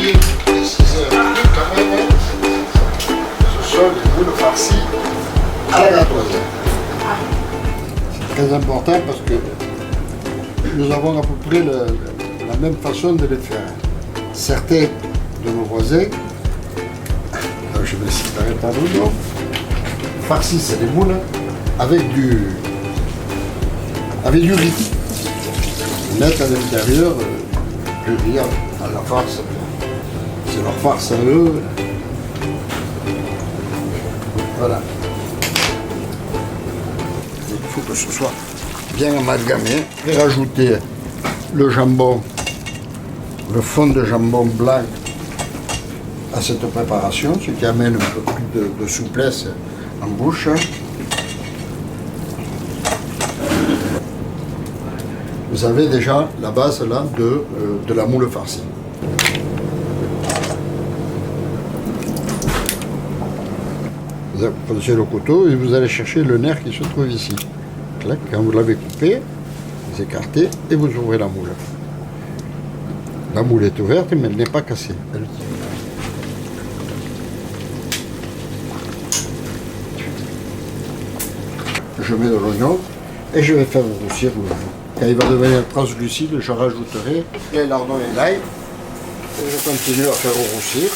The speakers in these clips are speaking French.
oublié de préciser un truc quand même. Ce sont des moules farcis à la gâtoise. C'est très important parce que nous avons à peu près la même façon de les faire. Certains de nos voisins, je ne citerai pas le nom, farcissent les moules avec du riz. Ils mettent à l'intérieur le riz à la farce. C'est leur farce à eux. Voilà. Il faut que ce soit bien amalgamé. Et rajouter le jambon, le fond de jambon blanc à cette préparation, ce qui amène un peu plus de souplesse en bouche. Vous avez déjà la base là de la moule farcie. Vous prenez le couteau et vous allez chercher le nerf qui se trouve ici. Clac, quand vous l'avez coupé, vous écartez et vous ouvrez la moule. La moule est ouverte mais elle n'est pas cassée. Je mets de l'oignon et je vais faire roussir le jus. Quand il va devenir translucide, je rajouterai les lardons et l'ail. Et je continue à faire roussir.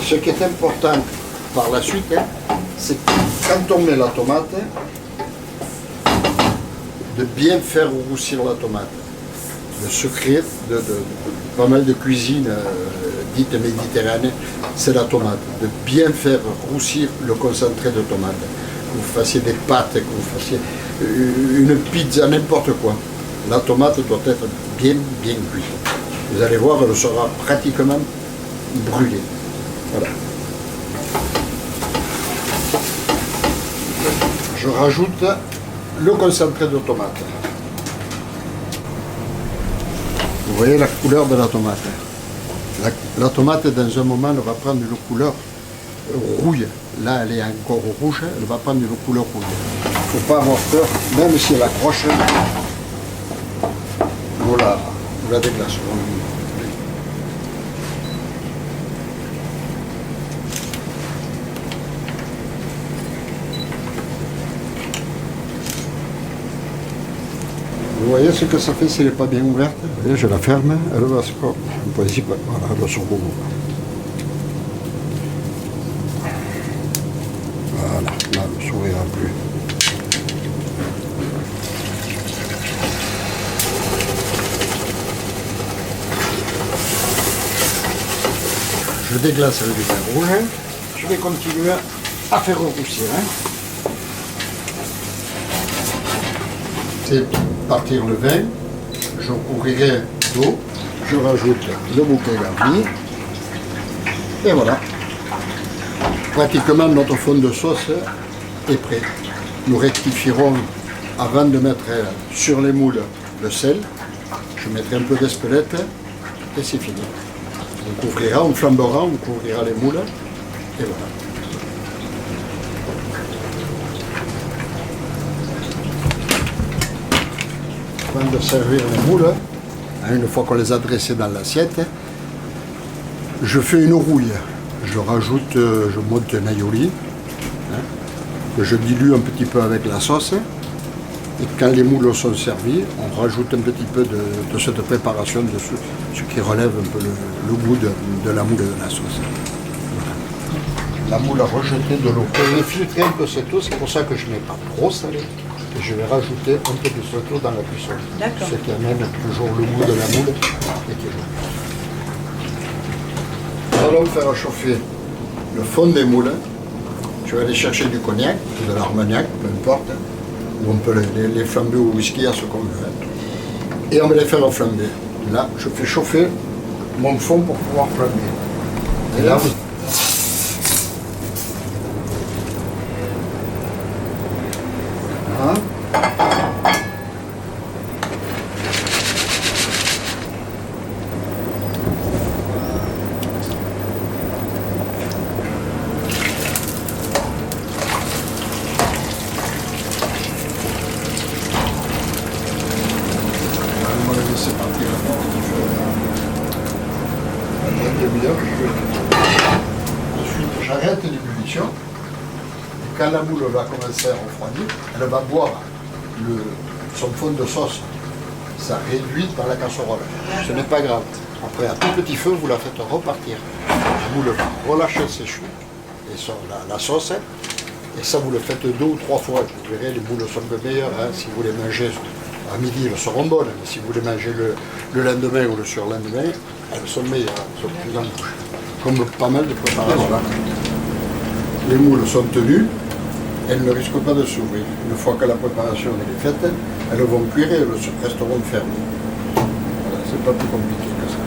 Ce qui est important par la suite, c'est que quand on met la tomate, de bien faire roussir la tomate. Le secret de pas mal de cuisine dite méditerranéenne, c'est la tomate. De bien faire roussir le concentré de tomate. Que vous fassiez des pâtes, que vous fassiez une pizza, n'importe quoi. La tomate doit être bien cuite. Vous allez voir, elle sera pratiquement brûlée. Voilà. Je rajoute le concentré de tomate. Vous voyez la couleur de la tomate. La tomate, dans un moment, elle va prendre une couleur rouille. Là, elle est encore rouge, elle va prendre une couleur rouge. Il ne faut pas avoir peur, même si elle accroche, vous la déglacerez. Vous voyez ce que ça fait si elle n'est pas bien ouverte? Vous voyez, je la ferme, elle va se... Voilà, elle va se rouvrir. Voilà, là, elle ne s'ouvrira plus. Je déglace le vin rouge. Je vais continuer à faire roussir. C'est partir le vin, je couvrirai d'eau, je rajoute le bouquet garni, et voilà. Pratiquement notre fond de sauce est prêt. Nous rectifierons avant de mettre sur les moules le sel, je mettrai un peu d'espelette et c'est fini. On couvrira, on flambera, on couvrira les moules et voilà. Avant de servir les moules, une fois qu'on les a dressés dans l'assiette, je fais une rouille. Je rajoute, je monte un aioli, que je dilue un petit peu avec la sauce. Et quand les moules sont servis, on rajoute un petit peu de cette préparation, de ce qui relève un peu le goût de la moule et de la sauce. Voilà. La moule a rejeté de l'eau. Je vais filtrer un peu cette eau, c'est pour ça que je ne mets pas trop salé. Et je vais rajouter un peu de cette eau dans la cuisson. Ce qui amène toujours le goût de la moule et qui est bon. Nous allons faire chauffer le fond des moules. Je vais aller chercher du cognac, de l'armagnac, peu importe. Ou on peut les flamber au whisky à ce qu'on veut. Et on va les faire flamber. Là, je fais chauffer mon fond pour pouvoir flamber. Et là, voilà. bouillir, je vais ensuite j'arrête l'ébullition. Et quand la moule va commencer à refroidir, elle va boire son fond de sauce. Ça réduit par la casserole. Ce n'est pas grave. Après, à tout petit feu, vous la faites repartir. La moule va relâcher ses choux et la sauce. Et ça, vous le faites 2 ou 3 fois. Vous verrez, les moules sont un peu meilleures. Hein. Si vous les mangez à midi, elles seront bonnes. Mais si vous les mangez le lendemain ou le surlendemain, elles sont meilleures. Elles sont plus en bouche. Comme pas mal de préparations. Voilà. Les moules sont tenues. Elles ne risquent pas de s'ouvrir. Une fois que la préparation est faite, elles vont cuire et elles resteront fermées. Voilà, c'est pas plus compliqué que ça.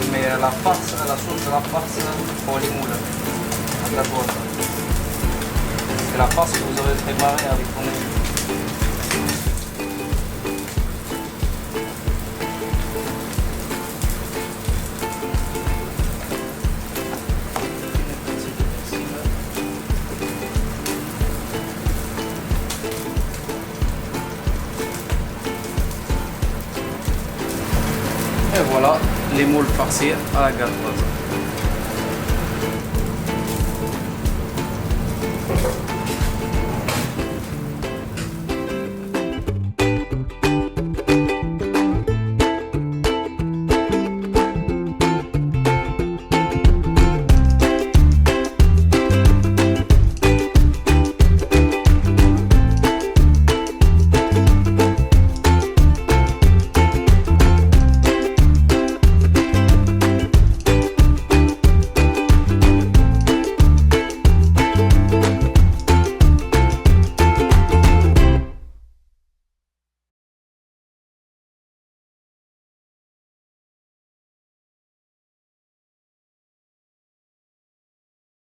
Je mets la farce, la sauce de la farce pour les moules, à la poêle. C'est la farce que vous aurez préparée avec ton ami. Et voilà les moules farcis à la galloise.